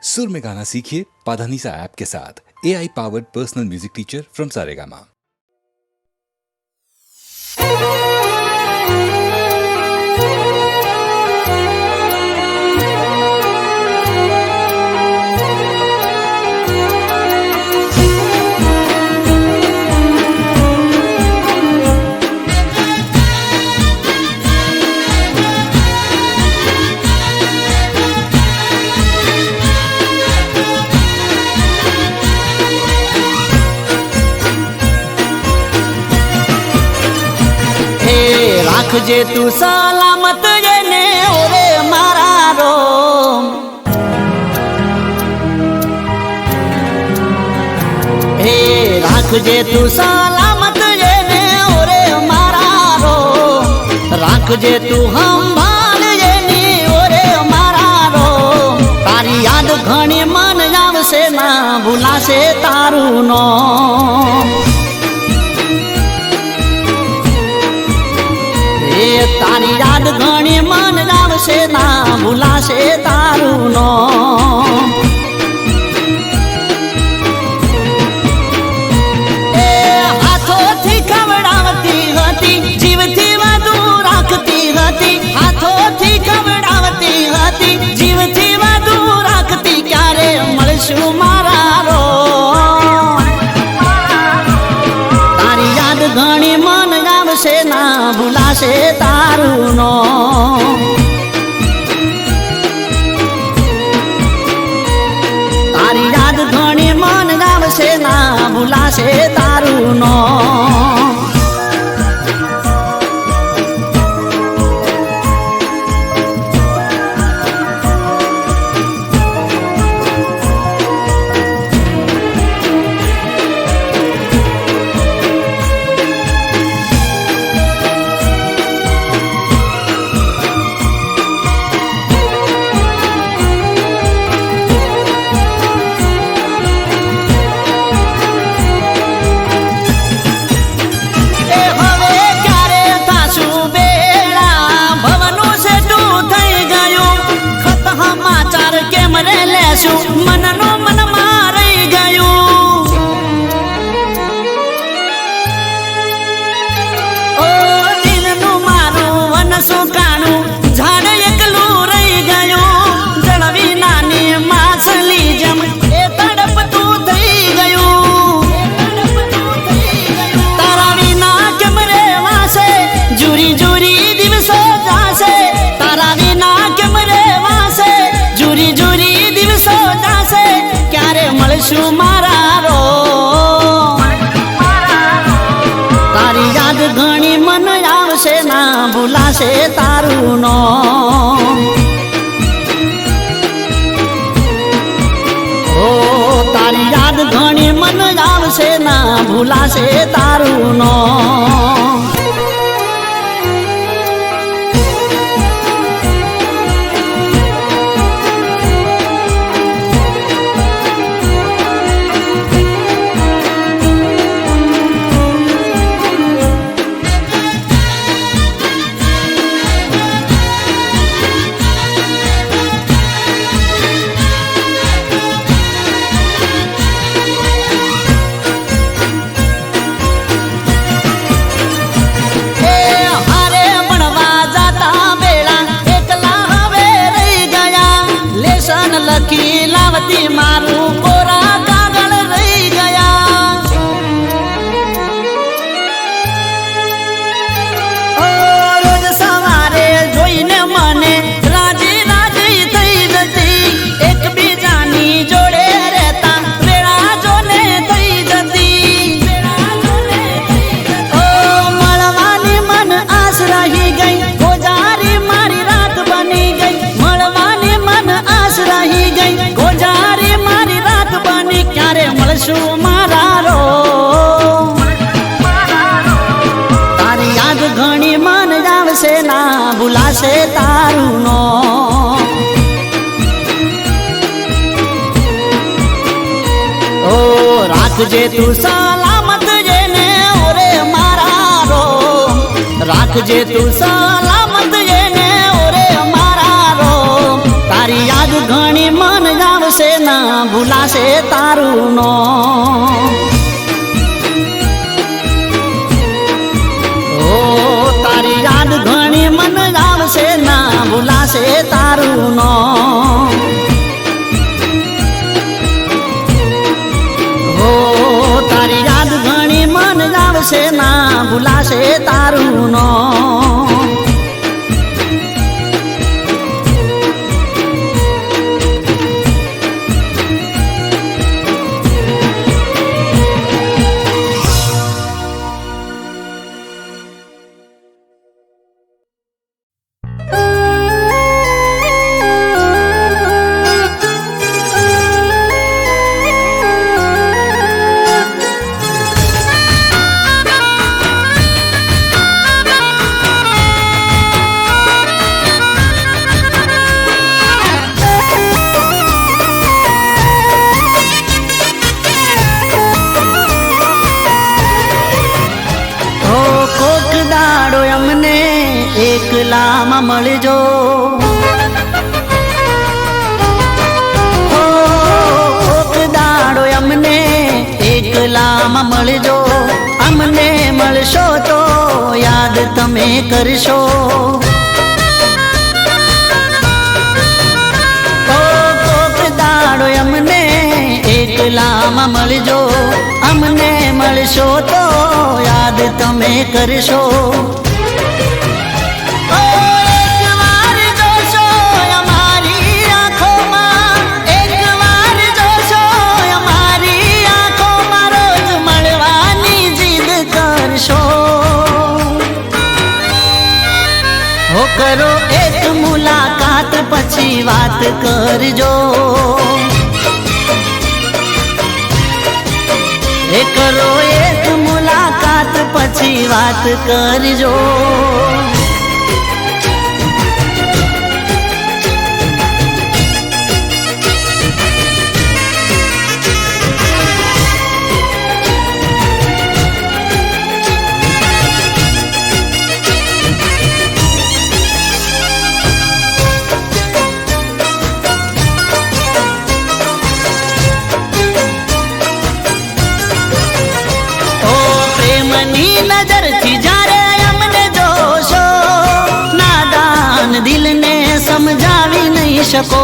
सुर में गाना सीखिए पाधानीसा ऐप के साथ AI powered personal music teacher from Saregama. રાખજે તું સલામત જેને ઓરે મારા રોમ હે રાખજે તું સલામત જેને ઓરે મારા રોમ રાખજે તું સંભાળ જેની ઓરે મારા રોમ તારી યાદ ઘણી મન આવશે ના ભૂલાશે તારું નામ તારી યાદ ઘણી મન આવશે ના ભૂલાશે તારું નામ એ હાથોથી ખવડાવતી હતી જીવથી વધુ રાખતી હતી હાથોથી ખવડાવતી હતી જીવથી વધુ રાખતી ક્યારે મળશું મારા રો તારી યાદ ઘણી મન આવશે ના ભૂલાશે તારું નામ તારી યાદ ઘણી મન આવશે ના ભૂલાશે તારું નામ મનનું મનમાં રહી ગયું ઓ દિલનું મારું વન સુકાણું ઝાડ એકલું રહી ગયું જળવી નાની માછલી જેમ એ તડપતું થઈ ગયું તારા વિના કેમ રેવાશે જુરી જુરી દિવસો જાશે તારા વિના કેમ રેવાશે જુરી જુરી ક્યારે મળશું મારા રો તારી યાદ ઘણી મન આવશે ના ભૂલાશે તારું નામ ઓ તારી યાદ ઘણી મન આવશે ના ભૂલાશે તારું નામ લખી લાવતી મારું કોરા કાગળ રહી ગયા ઓ રોજ સવારે જોઈને મને રાજી રાજી થઈ જતી એકબીજાની જોડે રહેતા વેળા જોને થઈ જતી ઓ મળવાની મન આસ રહી ગઈ ગોજારી મારી રાત બની ગઈ મળવાની મન આસ રહી ગઈ ગોજારી મારી રાત બની ક્યારે મળશું મારા રો તારી યાદ ઘણી મન આવશે ના ભૂલાશે તારું નામ ઓ રાખજે તું સલામત જેને ઓરે મારા રો રાખજે તું સલામત જેને ઓરે મારા રો તારી યાદ ઘણી મન આવશે આવશે ના ભૂલાશે તારું નો ઓ તારી યાદ ઘણી મન આવશે ના ભૂલાશે તારું નો ઓ તારી યાદ ઘણી મન આવશે ના ભૂલાશે તારું નો એકલામાં મળજો કોક દાડો અમને એકલામાં મળજો અમને મળશો તો યાદ તમે કરશો કોક દાડો અમને એકલામાં મળજો અમને મળશો તો યાદ તમે કરશો કરો એક મુલાકાત પછી વાત કરજો કરો એક મુલાકાત પછી વાત કરજો નજરથી જ્યારે અમને જોશો નાદાન દિલને સમજાવી નહીં શકો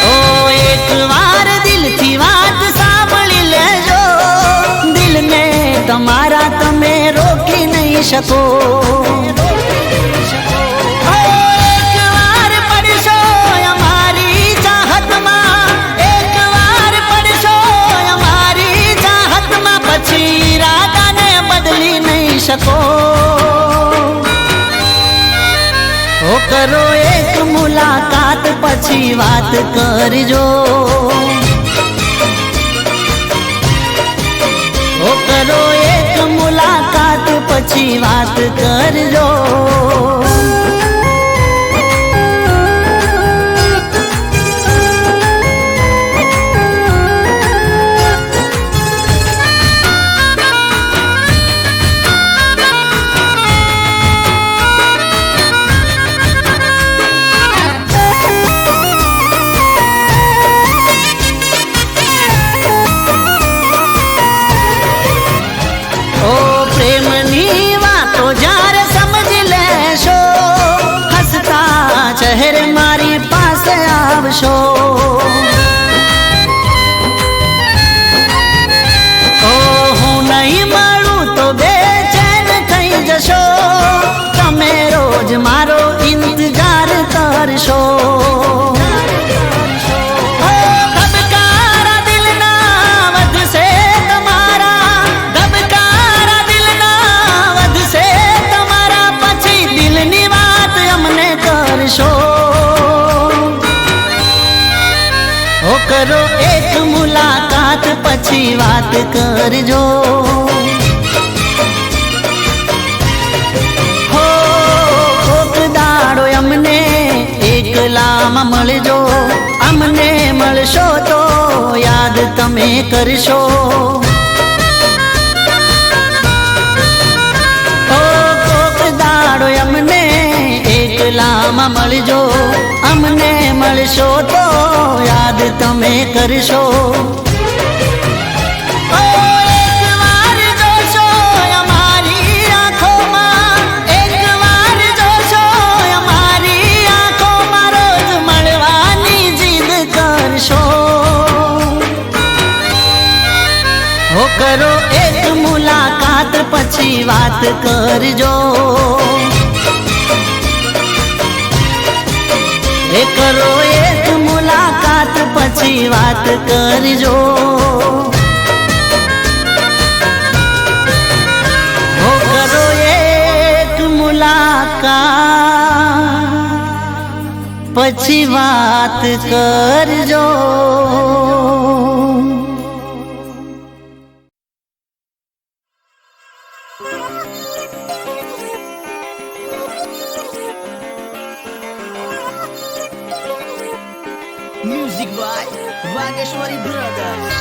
ઓ એકવાર દિલથી વાત સાંભળી લેજો દિલને તમારા તમે રોકી નહીં શકો શકો કરો એક મુલાકાત પછી વાત કરજો કરો એક મુલાકાત પછી વાત કરજો શહેર મારી પાસે આવશો ઓ હું નહીં મળું તો બેચેન થઈ જશો તમે રોજ મારો ઇંતજાર કરશો કરો એક મુલાકાત પછી વાત કરજો હો કોક દાડો અમને એકલામાં મળજો અમને મળશો તો યાદ તમે કરશો કોક દાડો અમને એકલામાં મળજો મળજો, અમને મળશો તો યાદ તમે કરશો. ઓ એકવાર જોશો અમારી આંખોમાં, એકવાર જોશો અમારી આંખોમાં, રોજ મળવાની જીદ કરશો. હો કરો એક મુલાકાત પછી વાત કરજો, એ કરો એક મુલાકાત પછી વાત કરજો. હો કરો એક મુલાકાત પછી વાત કરજો. Music by Vageshwari Brothers.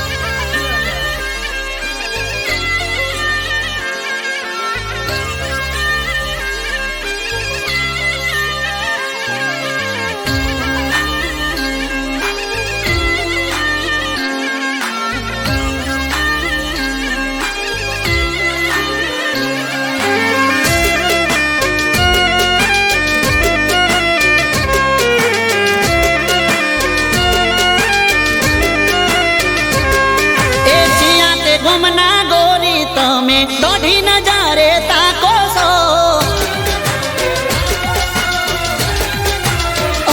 ગુમના ગોરી તમે દોઢી નજારે તાકો છો.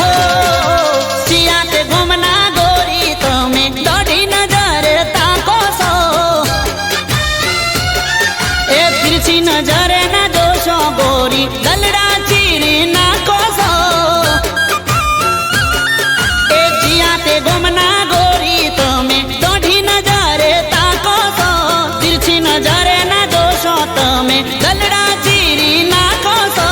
ઓ સિયાતે ગુમના ગોરી તમે દોઢી નજારે તાકો છો. એ તિરછી નજરે ના જોશો ગોરી ગલડા ચીરી નાખો છો. એ સિયાતે ગુમના ગોરી તમે દોઢી નજારે તાકો છો. નજારે ના જોશો તમે ગલડા ચીરી નાખો છો.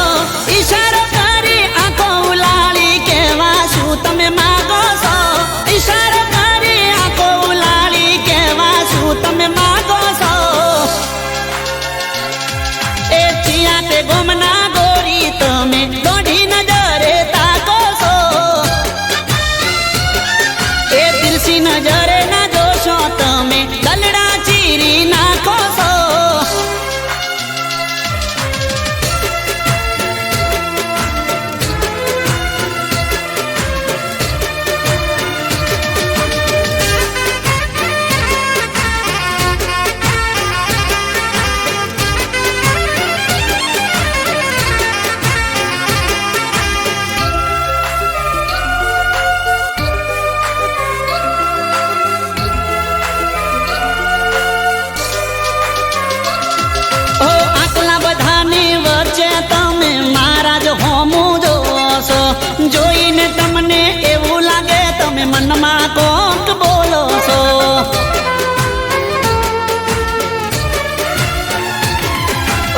ઈશારો કરી આંખો ઉલાળી કેવા શું તમે માગો છો. ઈશારો કરી આંખો ઉલાળી કેવા શું તમે માગો છો. એ ચિયાતે ગુમના ગોરી તમે દોઢી નજરે તાકો છો. એ તિરસી નજરે ના જોશો તમે ગલડા ચીરી નાખો છો. જોઈને તમને એવું લાગે તમે મનમાં કોક બોલો છો.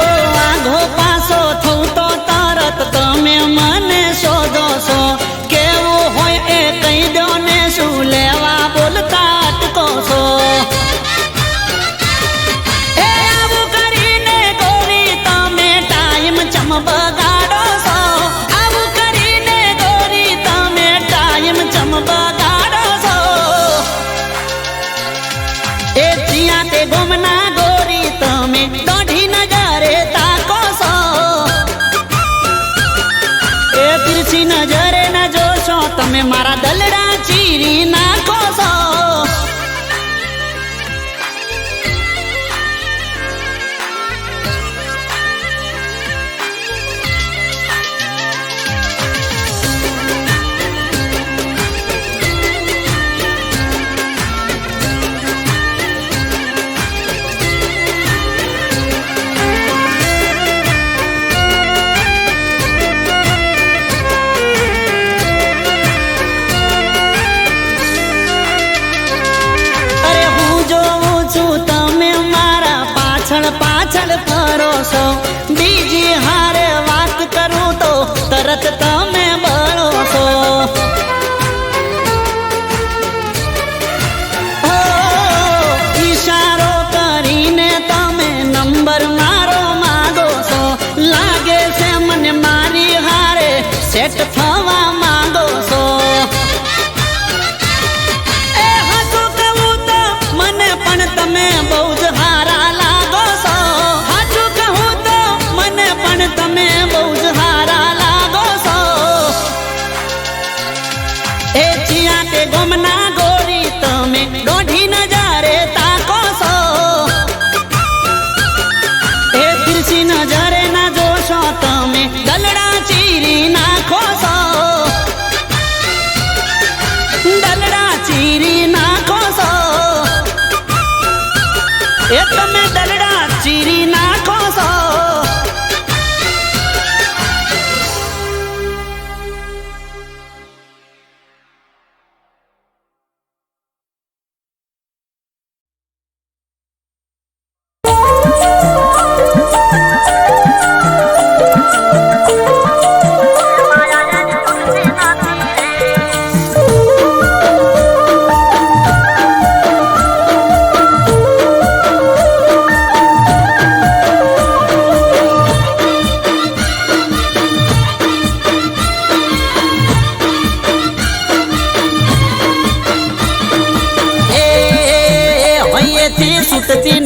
ઓ આઘો પાસો થવું તો તરત તમે મને શોધો છો. કેવું હોય એ કહી દો ને શું લેવા બોલતા અટકો છો. એ આવું કરીને ગોરી તમે ટાઈમ ચમબગાડો છો. બગાડો છો. એ ચિયાતે ગુમના ગોરી તમે દોઢી નજરે તાકો છો. એ તિરછી નજરે ના જોશો તમે મારા દલડા ચીરી નાખો છો. પાછળ ફરો છો. બીજી હારે વાત કરું તો તરત તમે બળો છો. ઈશારો કરીને તમે નંબર મારો માગો છો. લાગે છે મને મારી હારે સેટ થવા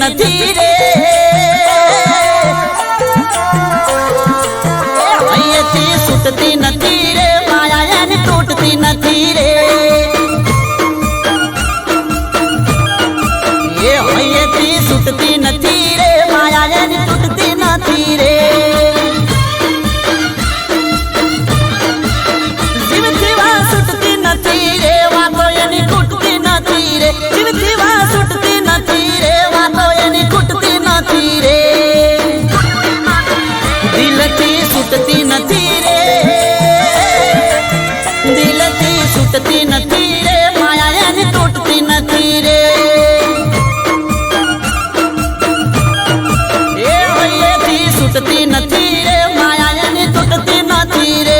નથી રે અહીંયાથી છૂટતી નથી રે માયા એની તૂટતી નથી રે એ અહીંયાથી છૂટતી નથી રે માયા એની તૂટતી નથી રે જીવથી વા છૂટતી નથી રે વાતો એની ખૂટતી નથી રે જીવથી વા છૂટતી નથી રે વાતો એની ખૂટતી નથી રે દિલથી છૂટતી નથી રે દિલથી છૂટતી નથી રે માયા એની તૂટતી નથી રે એ અહીંયાથી છૂટતી નથી રે માયા એની તૂટતી નથી રે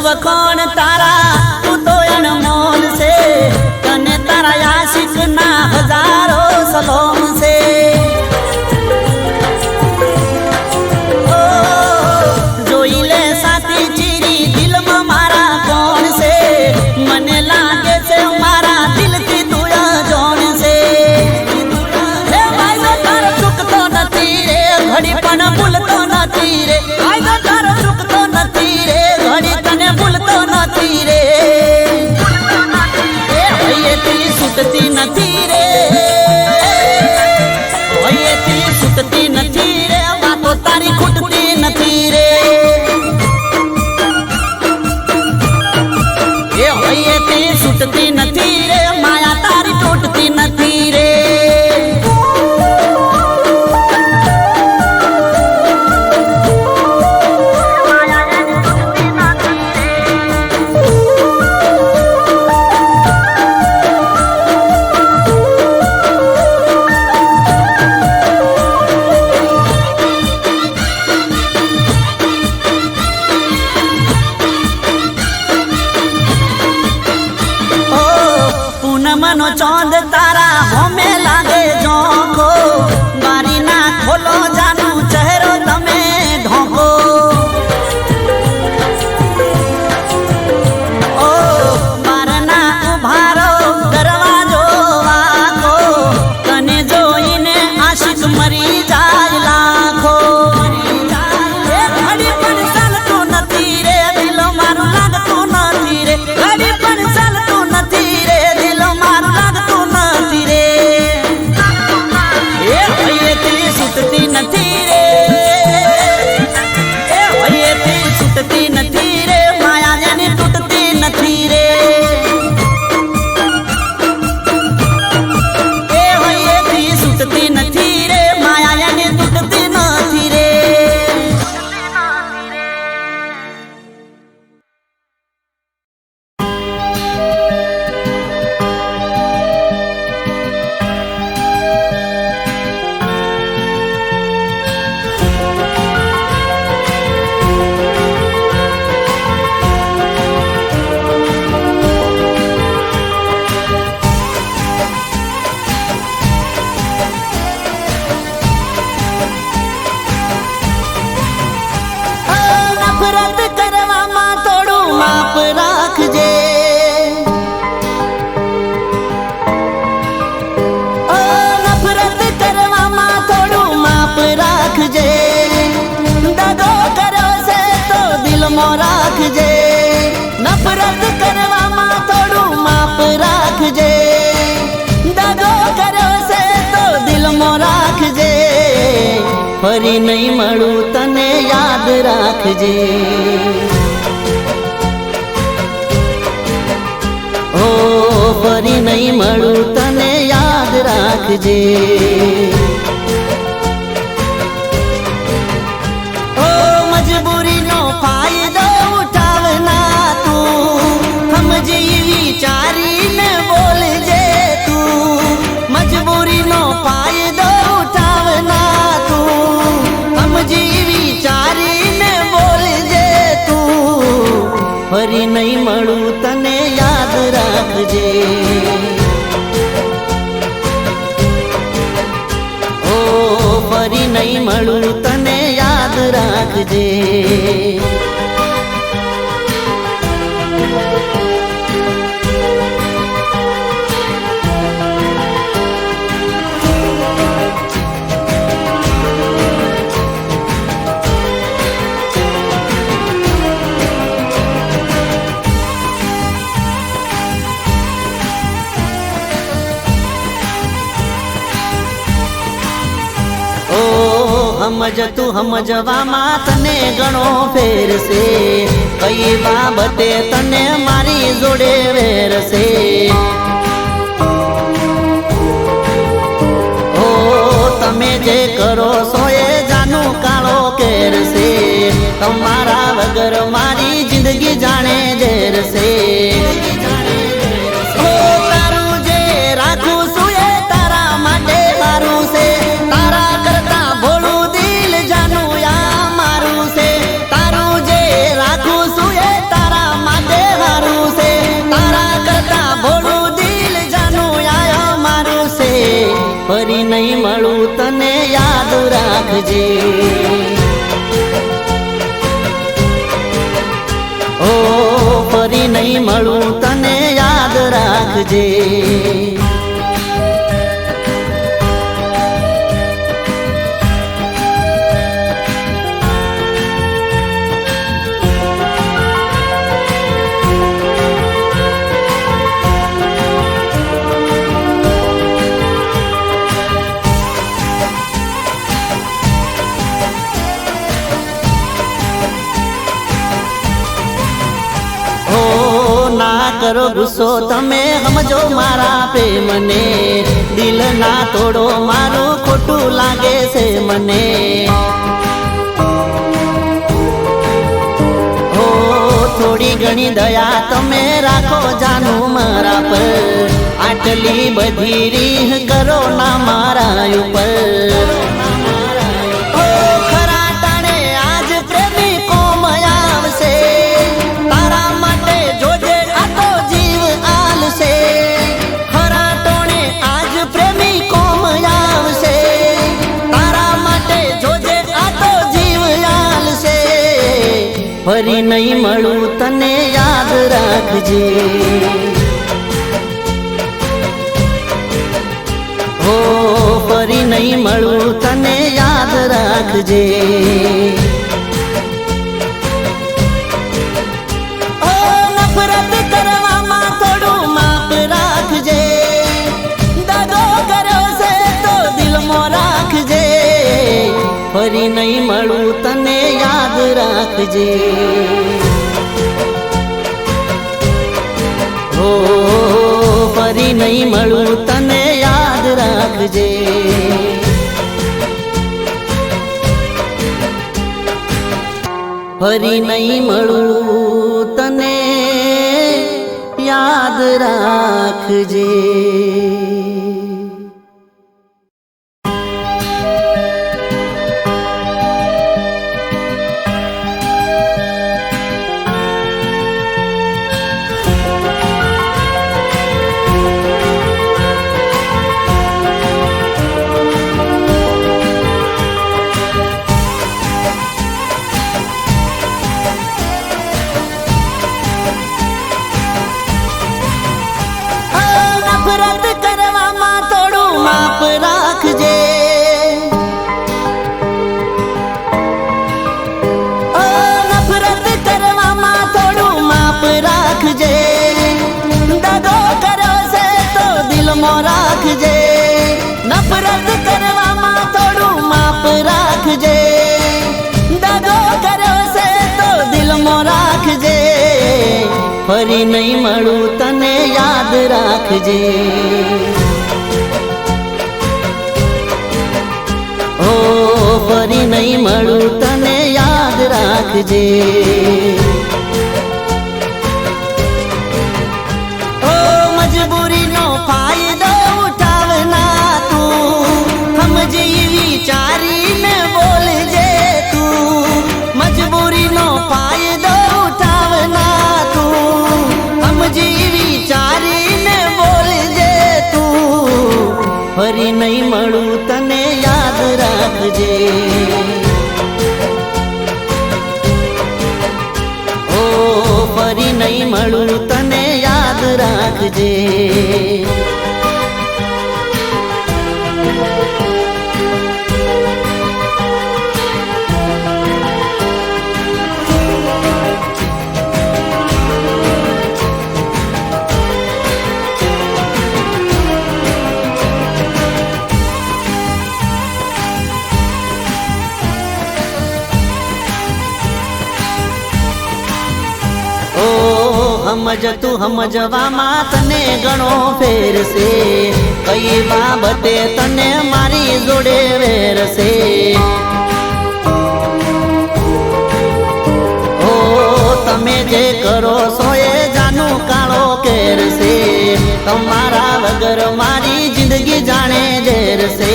વખોણ તારા તું તો અનમોલ છે તને તારા આશિક ના હજારો સલોમ છે જોઈ લે સાથી ચીરી દિલમાં મારા કોણ છે મને લાગે છે મારા દિલથી તું જોણ છે હે ભાઈ તારો ચૂકતો નથી રે ઘડી પણ ભૂલતો નથી રે ભાઈ તારો ચૂકતો નથી રે ઘડી તને ભૂલતો નથી રે અહીંયાથી છૂટતી નથી રે અહીંયાથી છૂટતી નથી રે વાતો તારી ખૂટતી નથી રે એ અહીંયાથી છૂટતી નથી રે માયા તારી તૂટતી નથી રે પૂનમનો ચોંદ તારા હોમે લાગે ઝોંકો બારી ના ખોલો જાનું ચહેરો તમે ઢોકો ઓ બારના ઉભારો દરવાજો વાકો તને જોઈને આશિક મરી જાય લાખો એ ઘડી પણ ચાલતું નથી રે દિલ મારું લાગતું નથી રે ઘડી પણ ચાલતું નથી રે દિલ મારું લાગતું નથી રે એ અહીંયાથી છૂટતી નથી રે એ અહીંયાથી છૂટતી નથી રે માયા જેની તૂટતી નથી રે એ અહીંયાથી છૂટતી નથી રે માયા જેની તૂટતી નથી રે નફરત કરવામાં થોડું માપ રાખજે નફરત કરવામાં થોડું માપ રાખજે દગો કર્યો છે તો દિલમાં રાખજે નફરત કરવામાં થોડું માપ રાખજે દગો કર્યો છે તો દિલમાં રાખજે ફરી નહીં મળું તને યાદ રાખજે ઓ ફરી નહીં મળું તને યાદ રાખજે ઓ મજબૂરીનો ફાયદો ઉઠાવના તું સમજી વિચારીને બોલજે તું મજબૂરીનો ફાયદો ઉઠાવના તું રાખજે. ઓ ફરી નહીં મળું તને યાદ રાખજે. સમજ તું સમજવામાં તને ઘણો ફેરશે, કઈ બાબતે તને મારી જોડે વેરશે. ઓ તમે જે કરો છો એ જાનું કાળો કેરશે, તમારા વગર મારી જિંદગી જાણે ઝેરશે. ઓ તારું જે રાખું છું એ તારા માટે સારું છે, તારા કરતા ભોળું દિલ જાનું આ મારું છે. તારું જે રાખું છું એ તારા માટે સારું છે, તારા કરતા ભોળું દિલ જાનું આ મારું છે. ફરી નહીં મળું તને યાદ રાખજે. ઓ ફરી નહીં મળું તને યાદ રાખજે. કરો ગુસ્સો તમે સમજો મારા પ્રેમને, દિલ ના તોડો મારું ખોટું લાગે છે મને. હો થોડી ઘણી દયા તમે રાખો જાનું મારા પર, આટલી બધી રીહ કરો ના મારા ઉપર. ખરા ટાણે આજ પ્રેમી કોમ આવશે, તારા માટે જોજે ખરા ટોણે આજ પ્રેમી કોમ આવશે, તારા માટે જોજે આ તો જીવ આલશે. ફરી નહીં મળું તને યાદ રાખજે. હો ફરી નહીં મળું તને યાદ રાખજે. નફરત કરવામાં થોડું માપ રાખજે, દાદો કર્યો છે તો દિલમાં રાખજે. ફરી નહીં મળું તને યાદ રાખજે. હો ફરી નહીં મળું તને યાદ રાખજે. ફરી નહીં મળું તને યાદ રાખજે. નફરત કરવામાં થોડું માપ રાખજે, દાદો કર્યો છે તો દિલમાં રાખજે. ફરી નહીં મળું તને યાદ રાખજે. ઓ ફરી નહીં મળું તને યાદ રાખજે. મજબૂરીનો ફાયદો ઉઠાવના તું, સમજી વિચારીને બોલજે તું. મજબૂરીનો ફાયદો ઉઠાવના તું, સમજી વિચારી ફરી નહીં મળું તને યાદ રાખજે. ઓ ફરી નહીં મળું તને યાદ રાખજે. સમજ તું સમજવામાં તને ઘણો ફેર છે. કઈ બાબતે તને મારી જોડે વેર છે. ઓ તમે જે કરો છો એ જાનું કાળો કેર છે. તમારા વગર મારી જિંદગી જાણે ઝેર છે.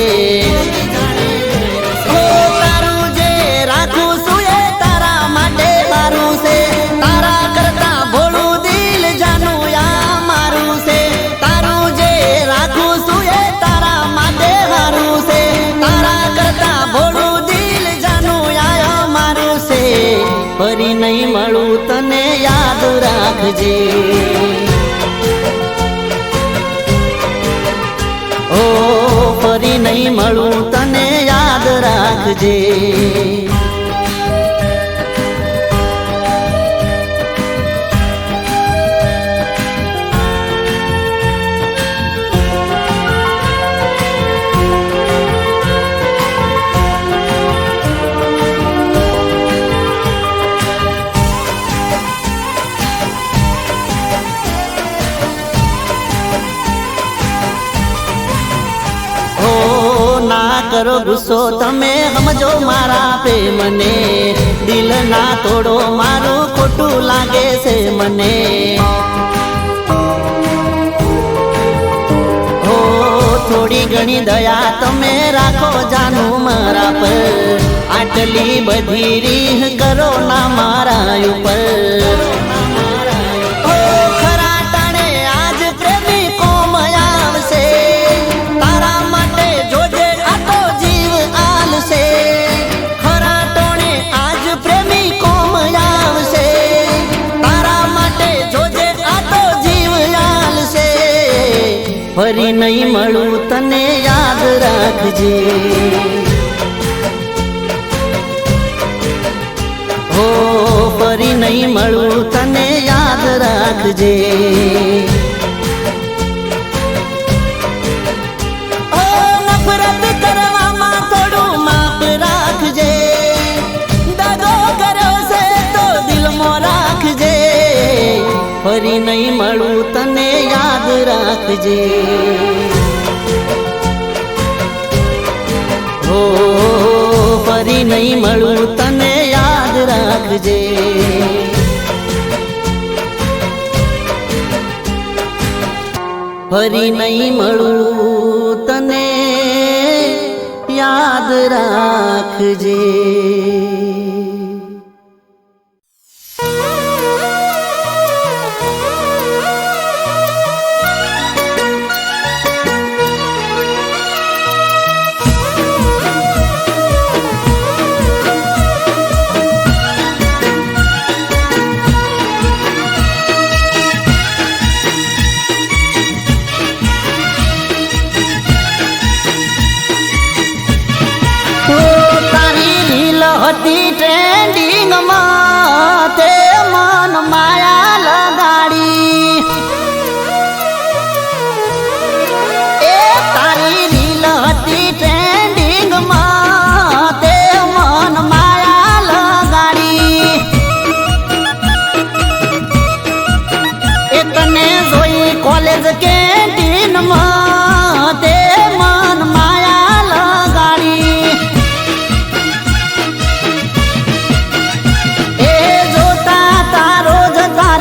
ઓ તારું જે રાખું છું એ તારા માટે મારું છે. તારા કરતા ભોળું ફરી નહીં મળું તને યાદ રાખજે. ઓ ફરી નહીં મળું તને યાદ રાખજે. કરો ગુસ્સો તમે સમજો મારા પ્રેમને. દિલ ના તોડો મારું ખોટું લાગે છે મને. હો થોડી ઘણી દયા તમે રાખો જાનું મારા પર. આટલી બધી રીહ કરો ના મારા ઉપર. ખરા ટાણે આજ પ્રેમી કોમ આવશે. તારા માટે જોજે ખરા ટોણે આજ પ્રેમી કોમ આવશે. તારા માટે જોજે આ તો જીવ આલશે. ફરી નહીં મળું તને યાદ રાખજે. હો ફરી નહીં મળું તને યાદ રાખજે. ફરી નહીં મળું તને યાદ રાખજે. હો ફરી નહીં મળું તને યાદ રાખજે. ફરી નહીં મળું તને યાદ રાખજે. ટ્રેન્ડિંગ માં તે મન માયા લગાડી. એ તારી રીલ હતી ટ્રેન્ડિંગ માં તે મન માયા લગાડી. એ તને જોઈ કોલેજ કેન્ટીન માં તે મન માયા લગાડી. એ જોતા તારો જ તાર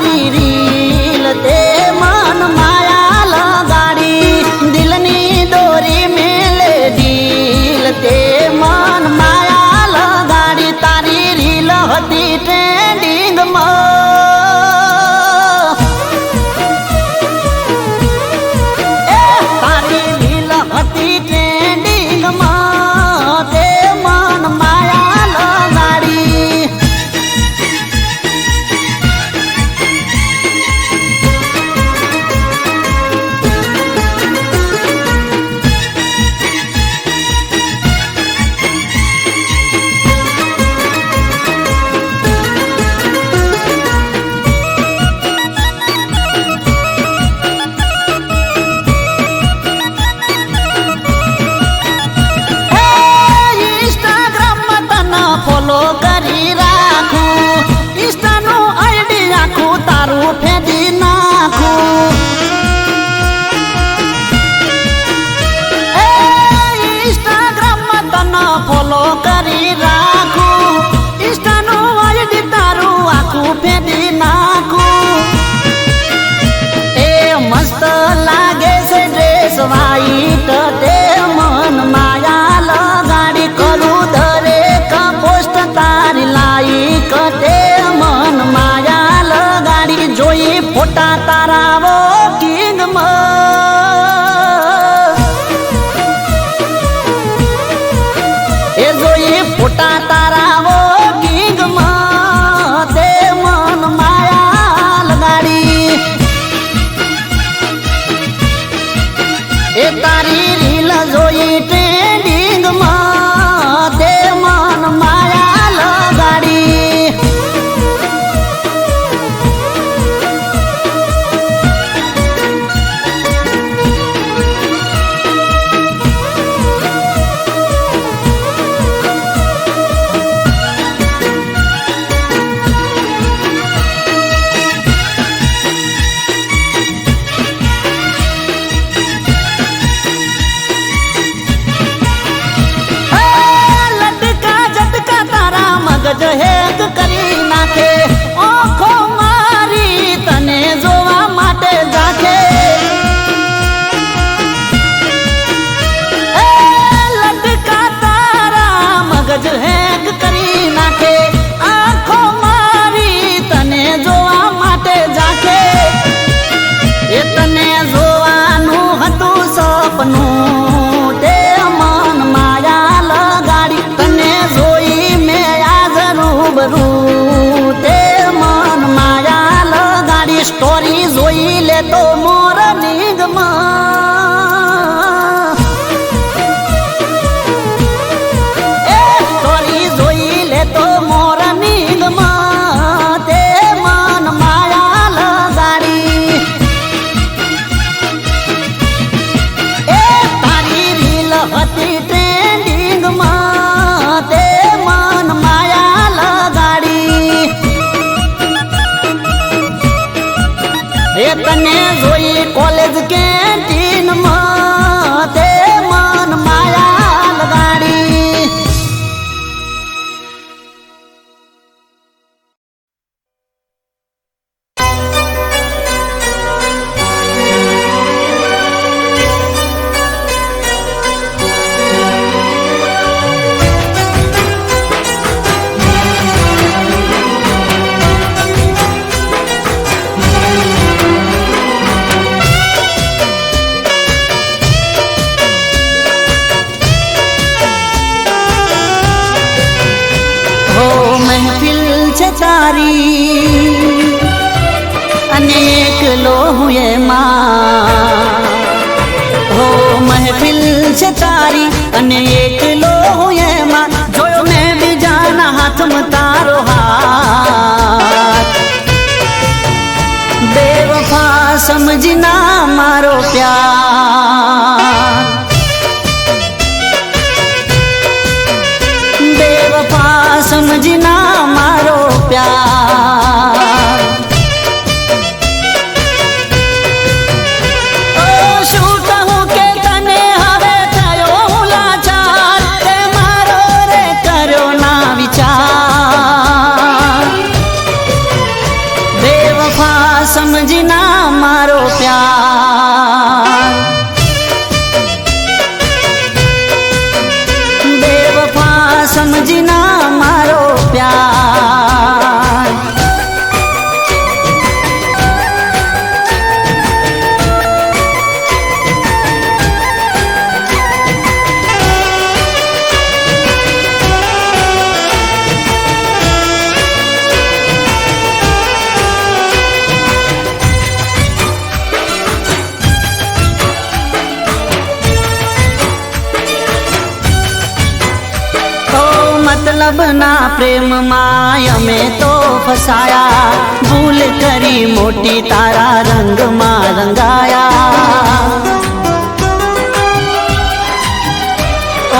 મેદી નાખું એ મસ્ત લાગે છે ડ્રેસ વાઈટ તે મન માયા લગાડી કરું દરેક પોસ્ટ તારી લાઈક તે મન માયા લગાડી જોઈ ફોટા તારા વોકિંગમાં એ જોઈ ફોટા તારા વોકિંગમાં તે મન માયા લગાડી એ તારી રીલ જોઈ ટ્રેન્ડિંગમાં તે મન માયા લગાડી મગજ હેક કરી નાખે ઓખો મારી તને જોવા માટે જાખે લટકા તારા મગજ હેક કરી નાખે આંખો મારી તને જોવા માટે જાખે એ તને જોવાનું હતું સપનું તે મન માયા લગાડી તને જોઈ તે મન માયા લગાડી સ્ટોરી જોઈ લે તો મોર્નિંગમાં એ સ્ટોરી જોઈ લે તો મોર્નિંગમાં તે મન માયા લગાડી એ તારી રીલ હતી ટ્રેન્ડિંગમાં તે મન માયા લગાડી એ તને જોઈ કોલેજ કેન્ટીનમાં તે મન માયા લગાડી તારી અનેક લોહુએ માં હો મહેફિલ છે તારી અને એક લોહુએ માં જોયો મેં બીજાના હાથમાં તારો હાથ બેવફા સમજના મારો પ્યાર બેવફા સમજના મારો પ્યાર ઓ શું કહું કે તને હવે થયો હું લાચાર તે મારો રે કર્યો ના વિચાર બેવફા સમજના મારો પ્યાર બેવફા સમજના મારો પ્યાર મતલબ ના પ્રેમમાં અમે તો ફસાયા ભૂલ કરી મોટી તારા રંગમાં રંગાયા ઓ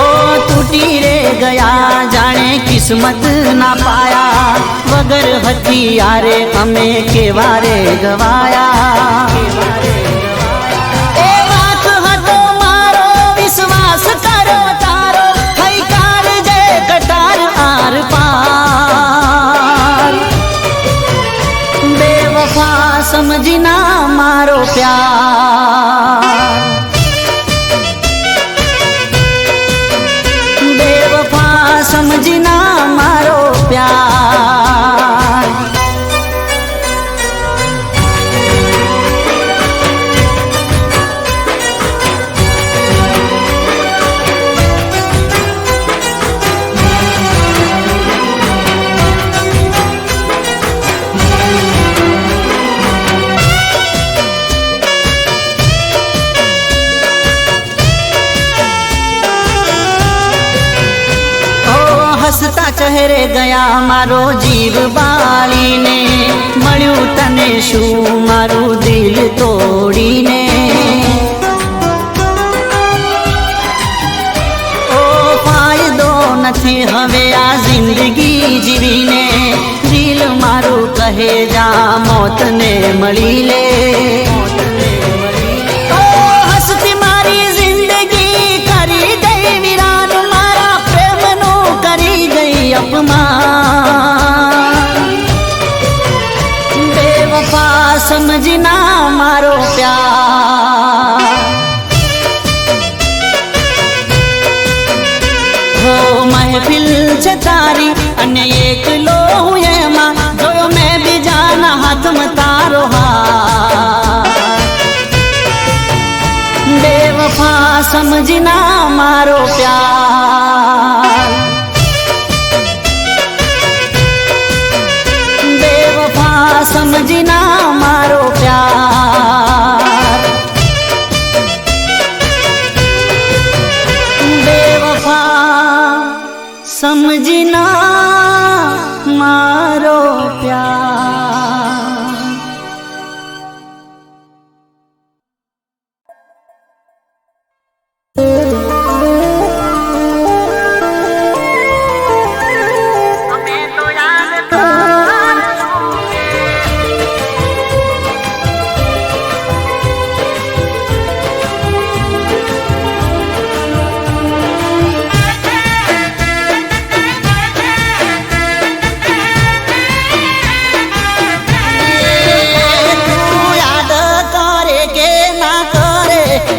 તૂટી રે ગયા જાણે કિસ્મત ના પાયા વગર હથિયારે અમે કેવા રે ગવાયા એ વાત હતો મારો વિશ્વાસ કરો તારો થઈ કાળ જે કટાર આર પાર प्यार बेवफा समझना मारो प्यार હસતા ચહેરે ગયા મારો જીવ બાળીને મળ્યું તને શું મારું દિલ તોડીને ઓ ફાયદો નથી હવે આ જિંદગી જીવીને દિલ મારું કહે જા મોતને મળી લે હસતી મારી જિંદગી કરી ગઈ વિરાન મારા પ્રેમનું કરી ગઈ अपमान बेवफा समझना मारो प्यार हो महफिल છે તારી અને એકલો હું એમાં જોયો મેં બીજાના હાથમાં તારો હાથ बेवफा समझना मारो प्यार बेवफा समझना मारो प्यार बेवफा समझना मारो प्यार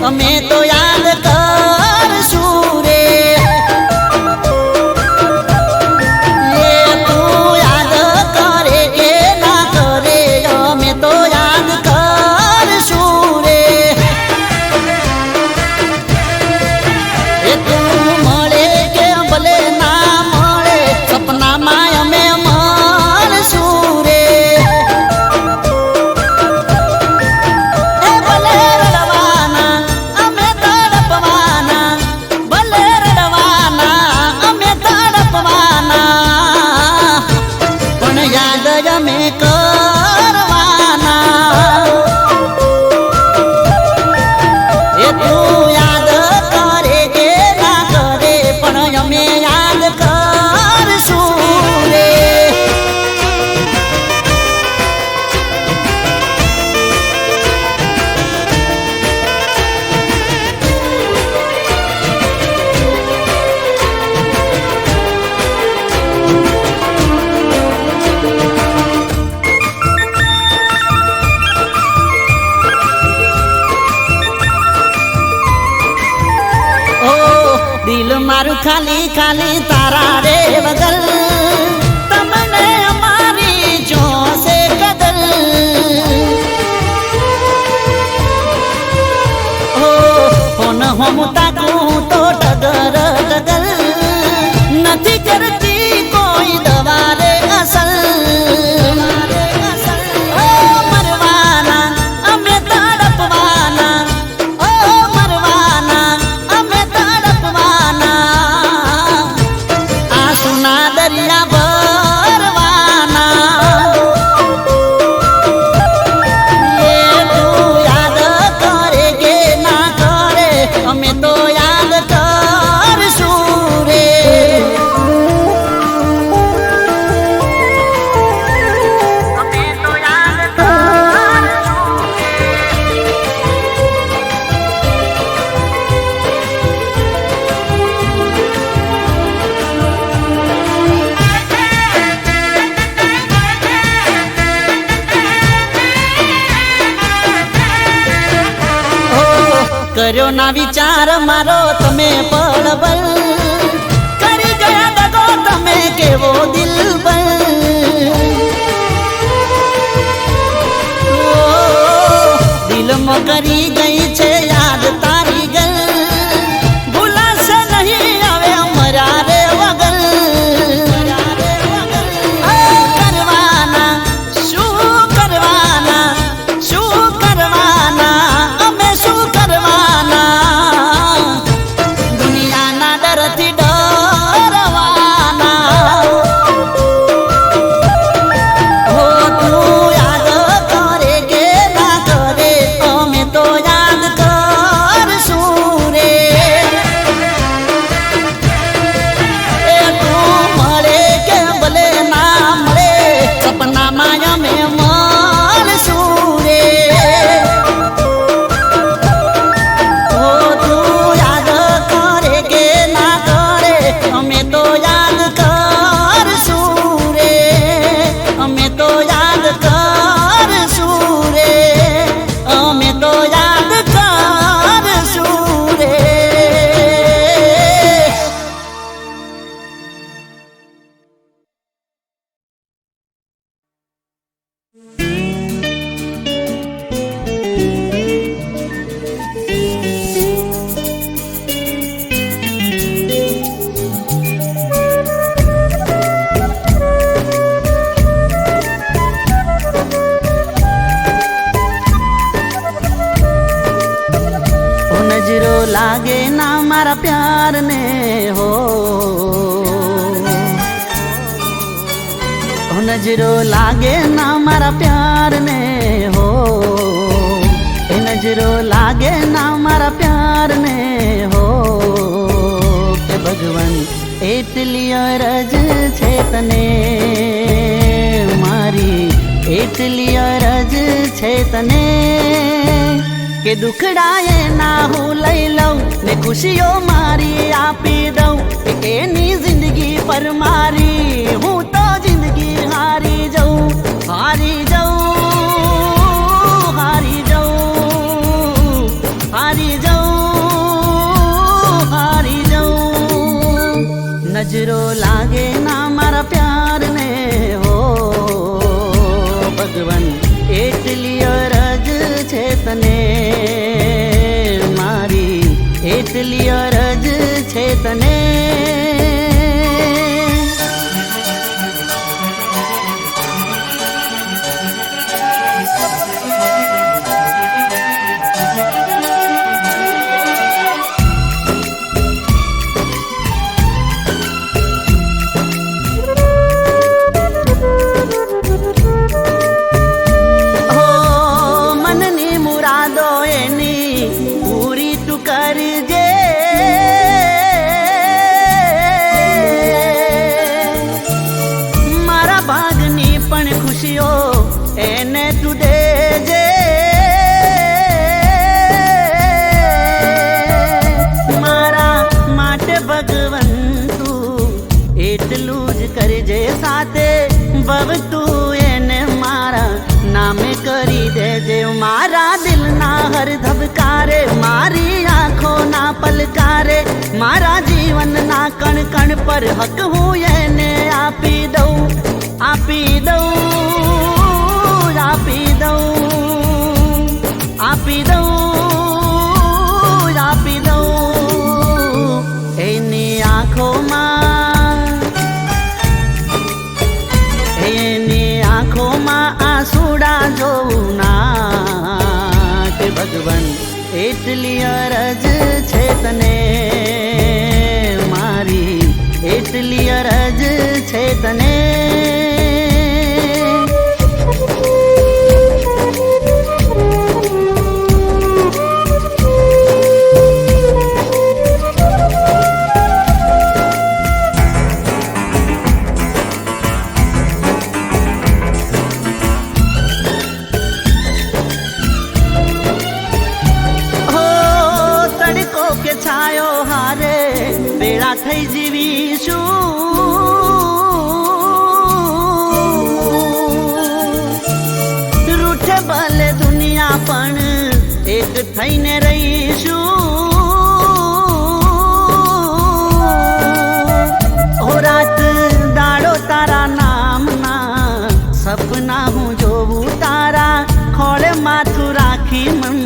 અમે તો યાદ કરશું રે તું યાદ કરે કે ના કરે અમે તો યાદ કરશું રે તું મળે કે ભલે ના મળે સપનામાં અમે મળશું રે અમે કરવાના એ તું યાદ કરે કે ના કરે પણ અમે યાદ કરશું રે દિલ મારું ખાલી ખાલી તારા રે વગર તમને અમારી જોશે કદર ઓ હોન હોમ તાકું તો ટગર ટગર નથી કરતી કોઈ દવા રે અસર અમે તો કર્યો ના વિચાર મારો તમે પડબલ કરી ગયા દગો તમે કેવો દિલબર દિલમાં કરી ગઈ છે યાદ તારી ગલ ભૂલાશે નહીં હવે મરા રે વગર लागे ना मारा प्यार ने हो नजरो लागे ना मारा प्यार ने हो नजरो लागे ना मारा प्यार ने हो के भगवान एटली अरज छे तने मारी एटली अरज छे तने के दुखड़ाए ना हूँ लई लऊं ने खुशियों मारी आपी दऊं एनी जिंदगी पर मारी हूँ तो जिंदगी हारी जाऊं हारी जाऊं हारी जाऊं हारी जाऊं हारी जाऊं नजरों लागे ना मारा प्यार ने हो भगवान एटली अरज छे तने मारी एटली अरज छे तने मारा दिल ना हर धबकारे मारी आँखों ना पलकारे मारा जीवन ना कण कण पर हक हूँ येने आपी दऊं आपी दऊं आपी दऊं आपी दऊं आपी दऊं एनी आँखों मां आसूड़ा जोऊं ना भगवान एटली अरज छे तने मारी एटली अरज छे तने થઈ જીવીશું રૂઠે ભલે દુનિયા પણ એક થઈને રહીશું હો રાત દાડો તારા નામના સપના હું જોઉં તારા ખોળે માથું રાખી મન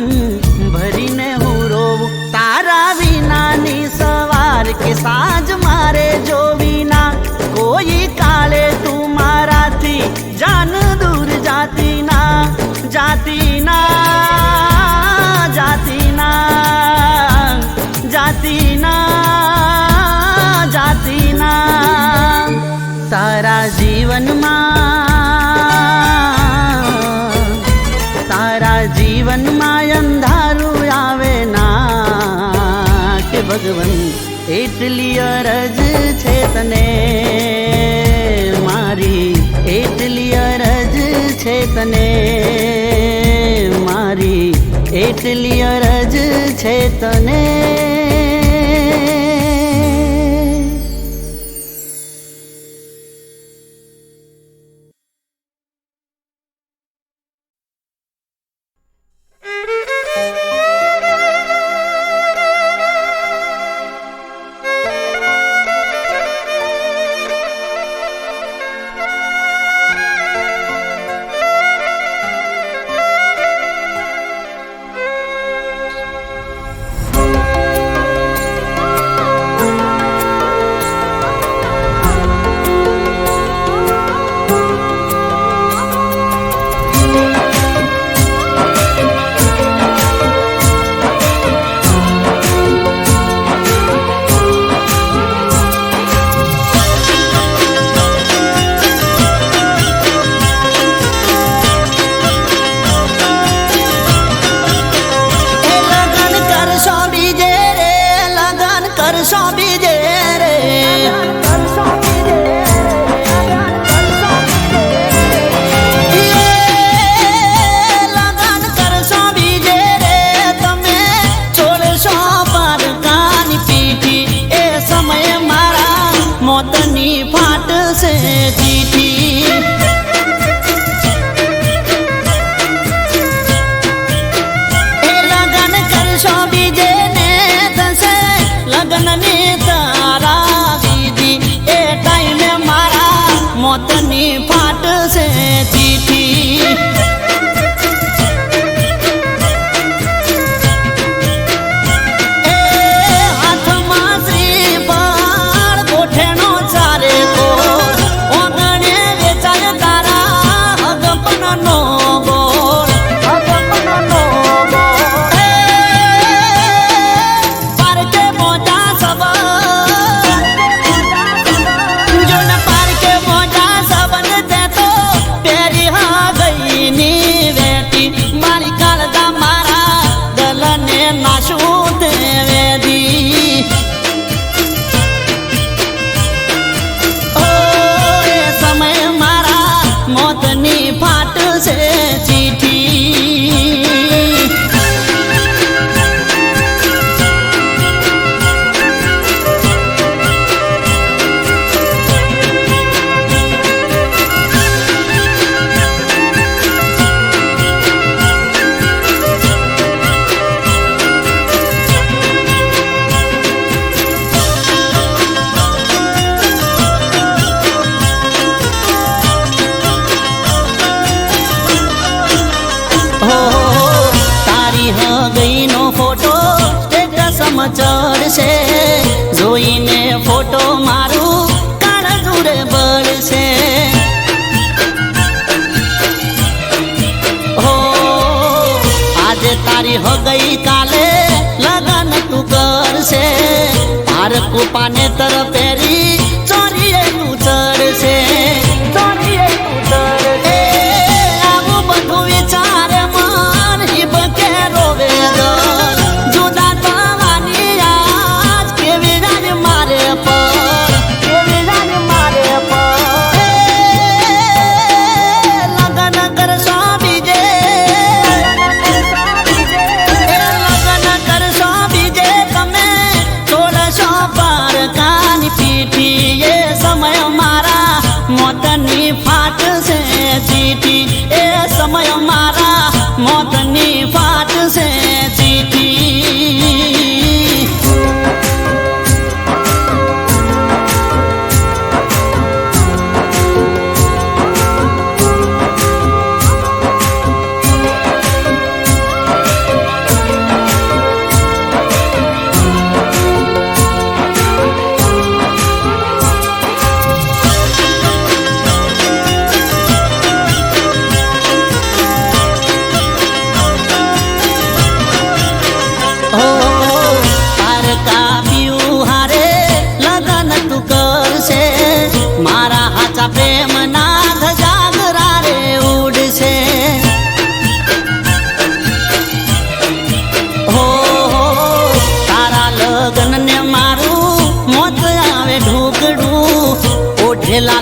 ભરીને હું રોવું તારા વિનાની સવાર કે સાંજ મારે જોવી ના કોઈ કાળે તું મારાથી જાન દૂર જાતી ના જાતી ના જાતી ના જાતી ના જાતી ના તારા જીવનમાં અંધારું આવે ના કે ભગવન એટલી અરજ છે તને મારી એટલી અરજ છે તને મારી એટલી અરજ છે તને ચડશે જોઈને ફોટો મારું કાળજું રે બળશે હો આજે તારી હો ગઈ કાલે લગન તું કરશે તાર કૃપાને તર પહેરી ચોરીએ તું ચડશે ચોરીએ તું ચડશે આવું બધું વિચાર મન હિબ કે રોવે જુદા પાર કા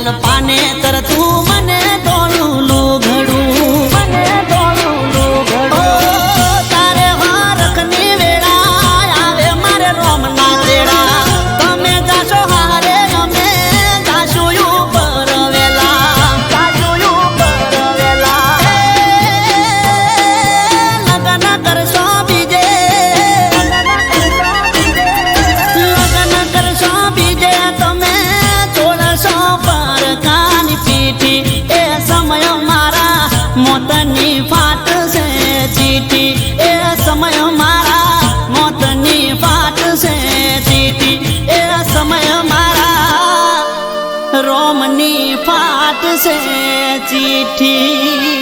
લાલ પાને તર તું મને તોડું લુઘડું મને તોડું લુઘડું તારે વારખની વેળા આવે મારે રોમના તેડા તમે જાશો હારે અમે જાશું ઉપર વેલા જાશું ઉપર વેલા લગન કરશો બીજે લગન કરશો બીજે તમે છોડશો પર કાની પીઠી એ સમય મારા મોતની ફાટશે ચીઠી એ સમય મારા મોતની ફાટશે ચીઠી એ સમય મારા રોમની ફાટશે ચીઠી